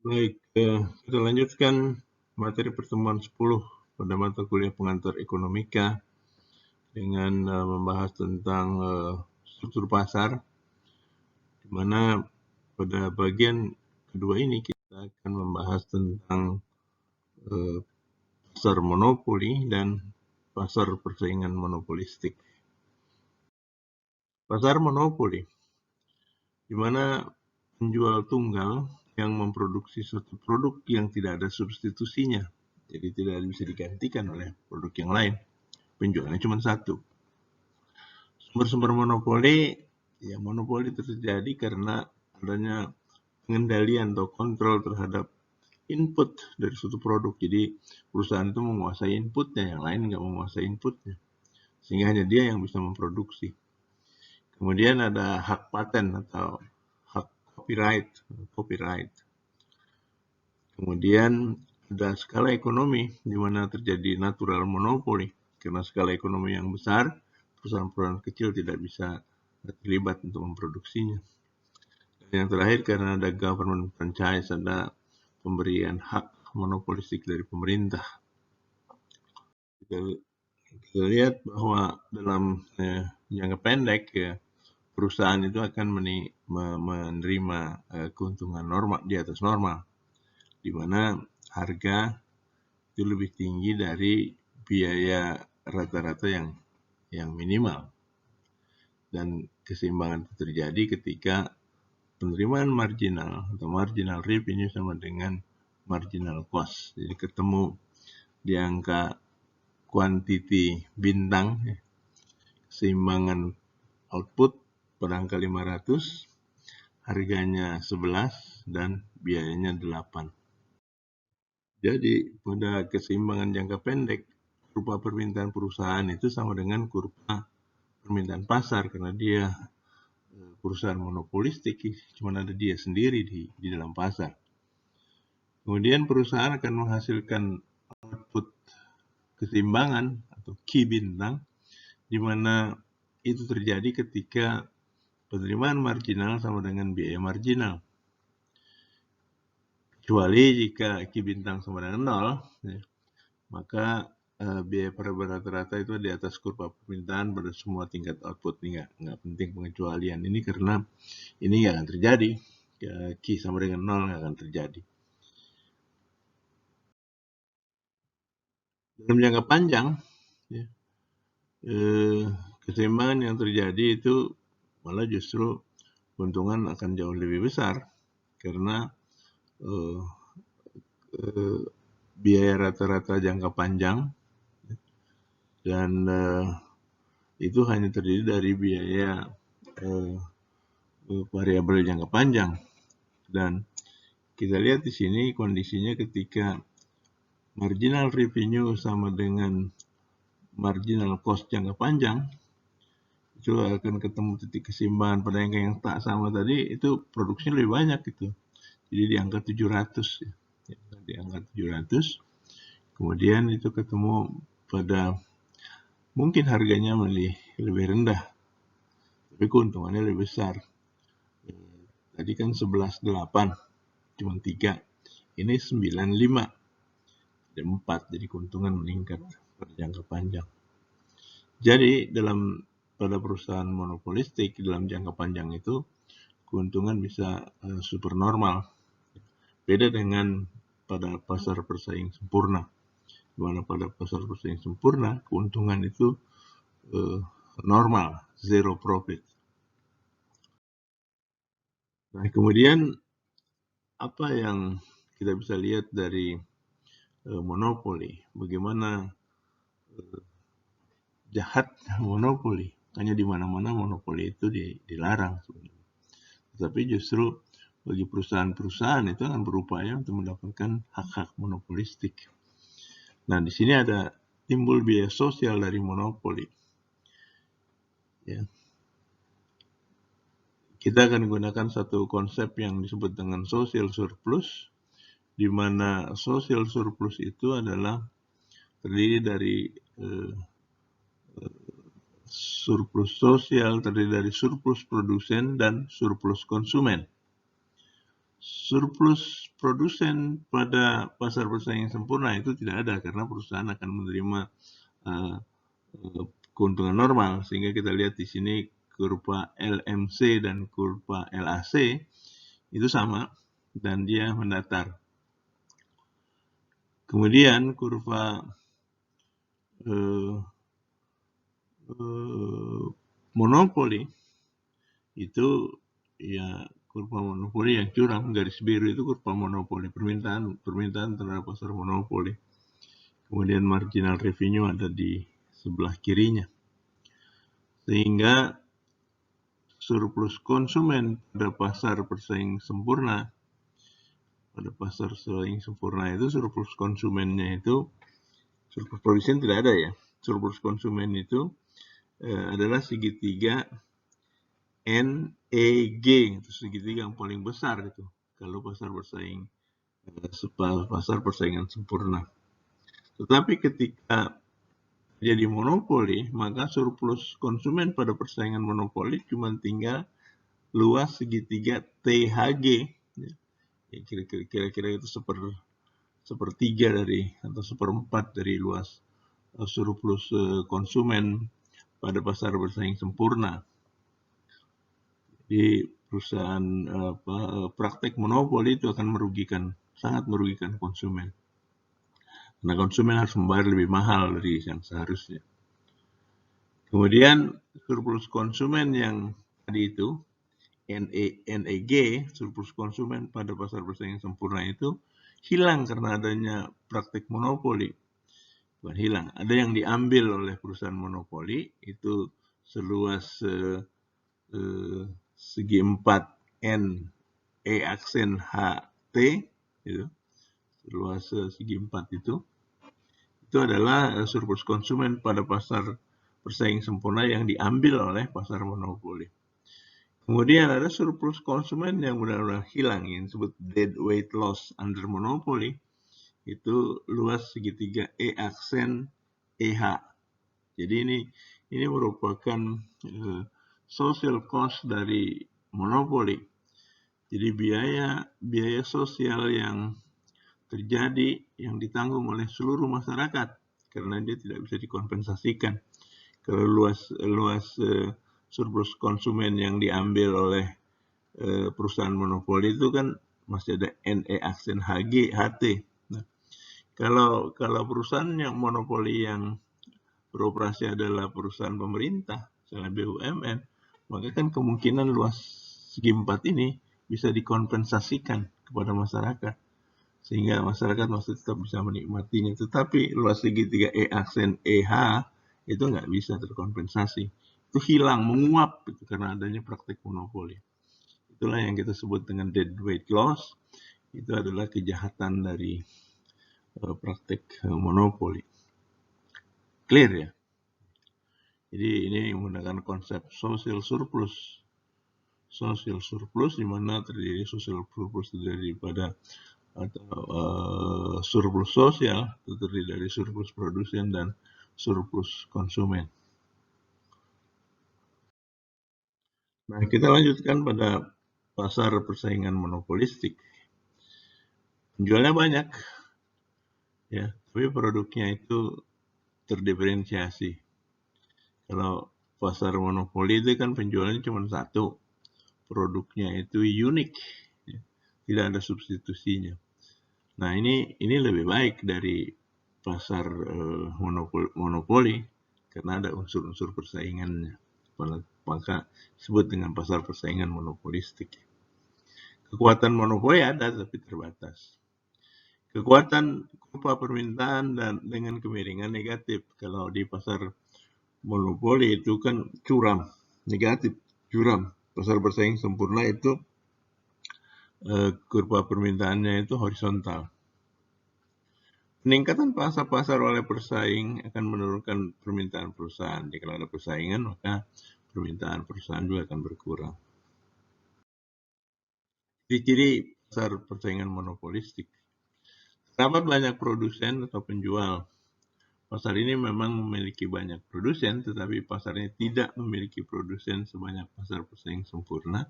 Baik, kita lanjutkan materi pertemuan 10 pada mata kuliah pengantar ekonomika dengan membahas tentang struktur pasar, di mana pada bagian kedua ini kita akan membahas tentang pasar monopoli dan pasar persaingan monopolistik. Pasar monopoli, di mana penjual tunggal yang memproduksi suatu produk yang tidak ada substitusinya, jadi tidak bisa digantikan oleh produk yang lain. Penjualnya cuma satu. Sumber-sumber monopoli, ya monopoli terjadi karena adanya pengendalian atau kontrol terhadap input dari suatu produk. Jadi perusahaan itu menguasai inputnya, yang lain nggak menguasai inputnya. Sehingga hanya dia yang bisa memproduksi. Kemudian ada hak paten atau hak copyright. Kemudian ada skala ekonomi di mana terjadi natural monopoly. Karena skala ekonomi yang besar, perusahaan-perusahaan kecil tidak bisa terlibat untuk memproduksinya. Dan yang terakhir, karena ada government franchise, ada pemberian hak monopolistik dari pemerintah. Kita lihat bahwa dalam jangka pendek ya, perusahaan itu akan menerima keuntungan normal di atas normal, di mana harga itu lebih tinggi dari biaya rata-rata yang minimal. Dan keseimbangan itu terjadi ketika penerimaan marginal atau marginal revenue sama dengan marginal cost. Jadi ketemu di angka quantity bintang, keseimbangan output pada angka 500, harganya 11 dan biayanya 8. Jadi pada keseimbangan jangka pendek, kurva permintaan perusahaan itu sama dengan kurva permintaan pasar, karena dia perusahaan monopolistik, cuma ada dia sendiri di dalam pasar. Kemudian perusahaan akan menghasilkan output keseimbangan atau Q bintang, di mana itu terjadi ketika penerimaan marginal sama dengan biaya marginal. Kecuali jika Q bintang sama dengan 0, ya, maka biaya per rata-rata itu di atas kurva permintaan pada semua tingkat output. Ini nggak penting pengecualian. Ini karena ini nggak akan terjadi. Q sama dengan 0 nggak akan terjadi. Dalam jangka panjang, ya, keseimbangan yang terjadi itu malah justru keuntungan akan jauh lebih besar, karena biaya rata-rata jangka panjang dan itu hanya terdiri dari biaya variabel jangka panjang. Dan kita lihat di sini kondisinya ketika marginal revenue sama dengan marginal cost jangka panjang, itu akan ketemu titik keseimbangan. Pada yang tak sama tadi, itu produksinya lebih banyak gitu. Jadi di angka 700. Di angka 700. Kemudian itu ketemu pada mungkin harganya lebih rendah, tapi keuntungannya lebih besar. Tadi kan 11,8, cuma 3. Ini 9,5. Ada 4, jadi keuntungan meningkat pada jangka panjang. Jadi pada perusahaan monopolistik dalam jangka panjang itu keuntungan bisa super normal. Beda dengan pada pasar bersaing sempurna. Di mana pada pasar bersaing sempurna keuntungan itu normal, zero profit. Nah, kemudian apa yang kita bisa lihat dari monopoli? Bagaimana jahat monopoli? Hanya di mana-mana monopoli itu dilarang sebenarnya. Tetapi justru bagi perusahaan-perusahaan itu akan berupaya untuk mendapatkan hak-hak monopolistik. Nah, di sini ada timbul biaya sosial dari monopoli. Ya. Kita akan gunakan satu konsep yang disebut dengan social surplus, di mana social surplus itu adalah terdiri dari surplus sosial, terdiri dari surplus produsen dan surplus konsumen. surplus produsen pada pasar bersaing sempurna itu tidak ada karena perusahaan akan menerima keuntungan normal, sehingga kita lihat di sini kurva LMC dan kurva LAC itu sama dan dia mendatar. Kemudian kurva monopoli itu ya kurva monopoli yang curam, garis biru itu kurva monopoli, permintaan terhadap pasar monopoli. Kemudian marginal revenue ada di sebelah kirinya. Sehingga surplus konsumen pada pasar bersaing sempurna, itu surplus konsumennya itu, surplus produsen tidak ada ya. Surplus konsumen itu adalah segitiga NEG, itu segitiga yang paling besar itu kalau pasar bersaing pasar persaingan sempurna. Tetapi ketika jadi monopoli, maka surplus konsumen pada persaingan monopoli cuma tinggal luas segitiga THG. Ya, kira-kira itu sepertiga dari atau seperempat dari luas surplus konsumen pada pasar bersaing sempurna. Di perusahaan praktek monopoli itu akan sangat merugikan konsumen. Karena konsumen harus membayar lebih mahal dari yang seharusnya. Kemudian surplus konsumen yang tadi itu, NEG, surplus konsumen pada pasar bersaing sempurna itu hilang karena adanya praktik monopoli. Bukan hilang, ada yang diambil oleh perusahaan monopoli, itu seluas segi 4 N E aksen HT, gitu. Seluas segi 4 itu adalah surplus konsumen pada pasar bersaing sempurna yang diambil oleh pasar monopoli. Kemudian ada surplus konsumen yang benar-benar hilang, yang disebut dead weight loss under monopoly, itu luas segitiga E aksen EH. Jadi ini merupakan social cost dari monopoli. Jadi biaya sosial yang terjadi yang ditanggung oleh seluruh masyarakat karena dia tidak bisa dikompensasikan. Kalau luas surplus konsumen yang diambil oleh perusahaan monopoli itu kan masih ada NE aksen HT. Nah, kalau perusahaan yang monopoli yang beroperasi adalah perusahaan pemerintah, misalnya BUMN, maka kan kemungkinan luas segi 4 ini bisa dikompensasikan kepada masyarakat, sehingga masyarakat masih tetap bisa menikmatinya. Tetapi luas segitiga E aksen EH itu nggak bisa terkompensasi. Itu hilang, menguap gitu, karena adanya praktik monopoli. Itulah yang kita sebut dengan dead weight loss. Itu adalah kejahatan dari praktik monopoli. Clear ya? Jadi ini menggunakan konsep social surplus. Social surplus di mana terdiri social surplus daripada atau surplus sosial itu terdiri dari surplus produsen dan surplus konsumen. Nah, kita lanjutkan pada pasar persaingan monopolistik. Penjualnya banyak, ya, tapi produknya itu terdiferensiasi. Kalau pasar monopoli itu kan penjualannya cuma satu, produknya itu unik, ya, tidak ada substitusinya. Nah, ini lebih baik dari pasar monopoli karena ada unsur-unsur persaingannya. Maka disebut dengan pasar persaingan monopolistik. Kekuatan monopoli ada tapi terbatas. Kekuatan kurva permintaan dan dengan kemiringan negatif. Kalau di pasar monopoli itu kan curam, negatif, curam. Pasar bersaing sempurna itu kurva permintaannya itu horizontal. Peningkatan pasar oleh persaing akan menurunkan permintaan perusahaan. Jadi kalau ada persaingan, maka permintaan perusahaan juga akan berkurang. Ciri pasar persaingan monopolistik. Terdapat banyak produsen atau penjual. Pasar ini memang memiliki banyak produsen, tetapi pasar ini tidak memiliki produsen sebanyak pasar pesaing sempurna,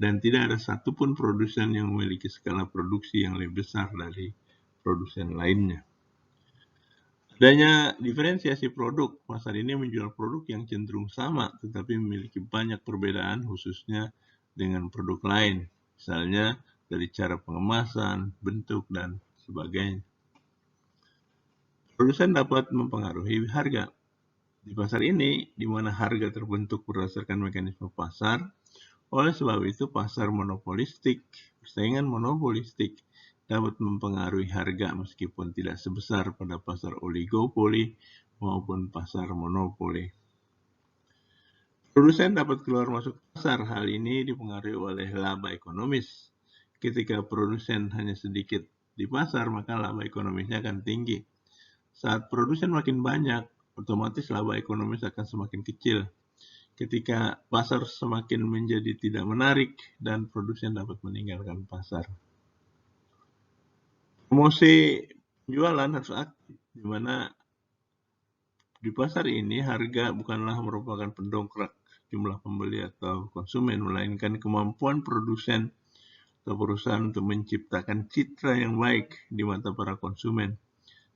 dan tidak ada satupun produsen yang memiliki skala produksi yang lebih besar dari produsen lainnya. Adanya diferensiasi produk, pasar ini menjual produk yang cenderung sama, tetapi memiliki banyak perbedaan khususnya dengan produk lain, misalnya dari cara pengemasan, bentuk, dan sebagainya. Produsen dapat mempengaruhi harga. Di pasar ini, di mana harga terbentuk berdasarkan mekanisme pasar, oleh sebab itu pasar monopolistik, persaingan monopolistik dapat mempengaruhi harga meskipun tidak sebesar pada pasar oligopoli maupun pasar monopoli. Produsen dapat keluar masuk pasar, hal ini dipengaruhi oleh laba ekonomis. Ketika produsen hanya sedikit di pasar, maka laba ekonomisnya akan tinggi. Saat produsen makin banyak, otomatis laba ekonomis akan semakin kecil. Ketika pasar semakin menjadi tidak menarik dan produsen dapat meninggalkan pasar. Promosi penjualan harus aktif, di mana di pasar ini harga bukanlah merupakan pendongkrak jumlah pembeli atau konsumen, melainkan kemampuan produsen atau perusahaan untuk menciptakan citra yang baik di mata para konsumen,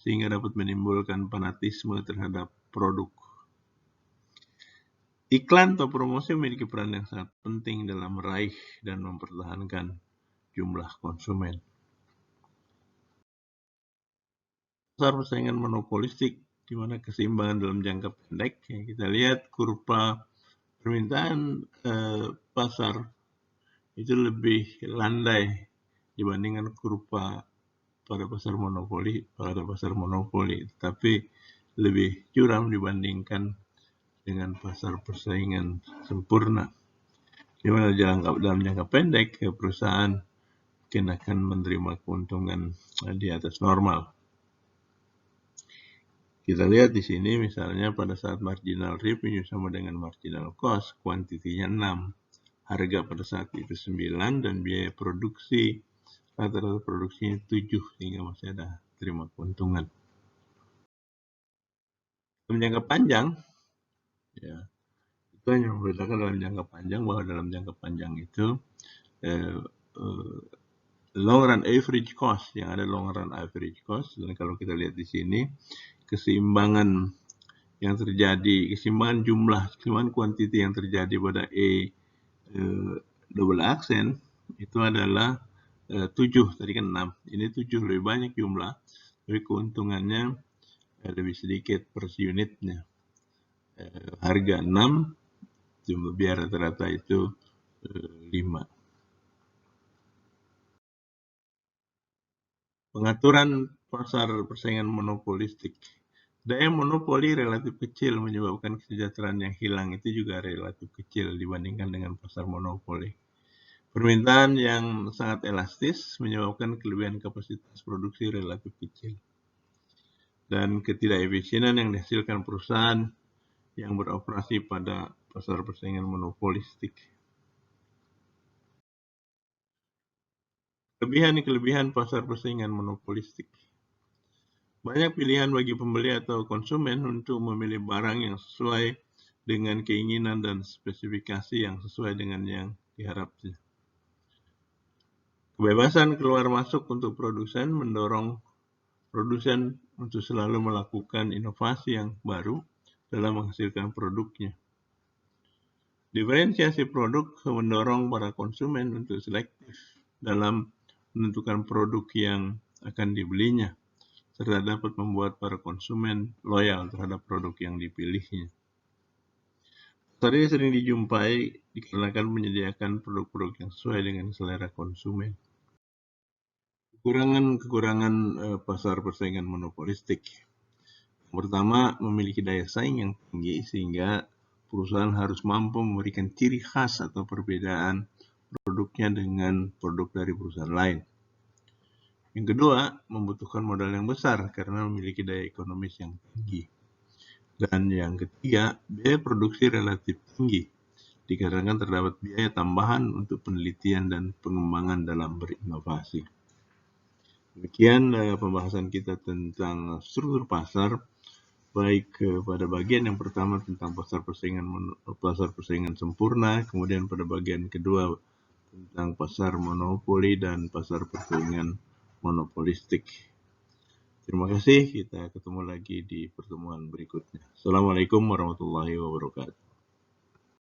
sehingga dapat menimbulkan fanatisme terhadap produk. Iklan atau promosi memiliki peran yang sangat penting dalam meraih dan mempertahankan jumlah konsumen. Pasar persaingan monopolistik, di mana keseimbangan dalam jangka pendek, yang kita lihat kurva permintaan pasar itu lebih landai dibandingkan kurva pada pasar monopoli, tapi lebih curam dibandingkan dengan pasar persaingan sempurna. Di mana dalam jangka pendek perusahaan mungkin akan menerima keuntungan di atas normal. Kita lihat di sini misalnya pada saat marginal revenue sama dengan marginal cost, kuantitinya 6, harga pada saat itu 9, dan biaya produksi rata-rata produksinya 7, sehingga masih ada terima keuntungan. Dalam jangka panjang, ya, itu hanya membedakan dalam jangka panjang, bahwa dalam jangka panjang itu long run average cost, yang ada long run average cost, dan kalau kita lihat di sini keseimbangan yang terjadi, keseimbangan kuantiti yang terjadi pada double accent itu adalah 7, tadi kan 6, ini 7 lebih banyak jumlah, tapi keuntungannya lebih sedikit per unitnya. Harga 6, jumlah biaya rata-rata itu 5. Pengaturan pasar persaingan monopolistik. Daya monopoli relatif kecil menyebabkan kesejahteraan yang hilang itu juga relatif kecil dibandingkan dengan pasar monopoli. Permintaan yang sangat elastis menyebabkan kelebihan kapasitas produksi relatif kecil. Dan ketidakefisienan yang dihasilkan perusahaan yang beroperasi pada pasar persaingan monopolistik. Kelebihan pasar persaingan monopolistik. Banyak pilihan bagi pembeli atau konsumen untuk memilih barang yang sesuai dengan keinginan dan spesifikasi yang sesuai dengan yang diharapkan. Kebebasan keluar masuk untuk produsen mendorong produsen untuk selalu melakukan inovasi yang baru dalam menghasilkan produknya. Diferensiasi produk mendorong para konsumen untuk selektif dalam menentukan produk yang akan dibelinya, serta dapat membuat para konsumen loyal terhadap produk yang dipilihnya. Pasar ini sering dijumpai dikarenakan menyediakan produk-produk yang sesuai dengan selera konsumen. Kekurangan pasar persaingan monopolistik. Yang pertama, memiliki daya saing yang tinggi sehingga perusahaan harus mampu memberikan ciri khas atau perbedaan produknya dengan produk dari perusahaan lain. Yang kedua, membutuhkan modal yang besar karena memiliki daya ekonomis yang tinggi. Dan yang ketiga, biaya produksi relatif tinggi dikarenakan terdapat biaya tambahan untuk penelitian dan pengembangan dalam berinovasi. Demikian pembahasan kita tentang struktur pasar. baik pada bagian yang pertama tentang pasar persaingan sempurna, kemudian pada bagian kedua tentang pasar monopoli dan pasar persaingan monopolistik. Terima kasih, kita ketemu lagi di pertemuan berikutnya. Assalamualaikum warahmatullahi wabarakatuh.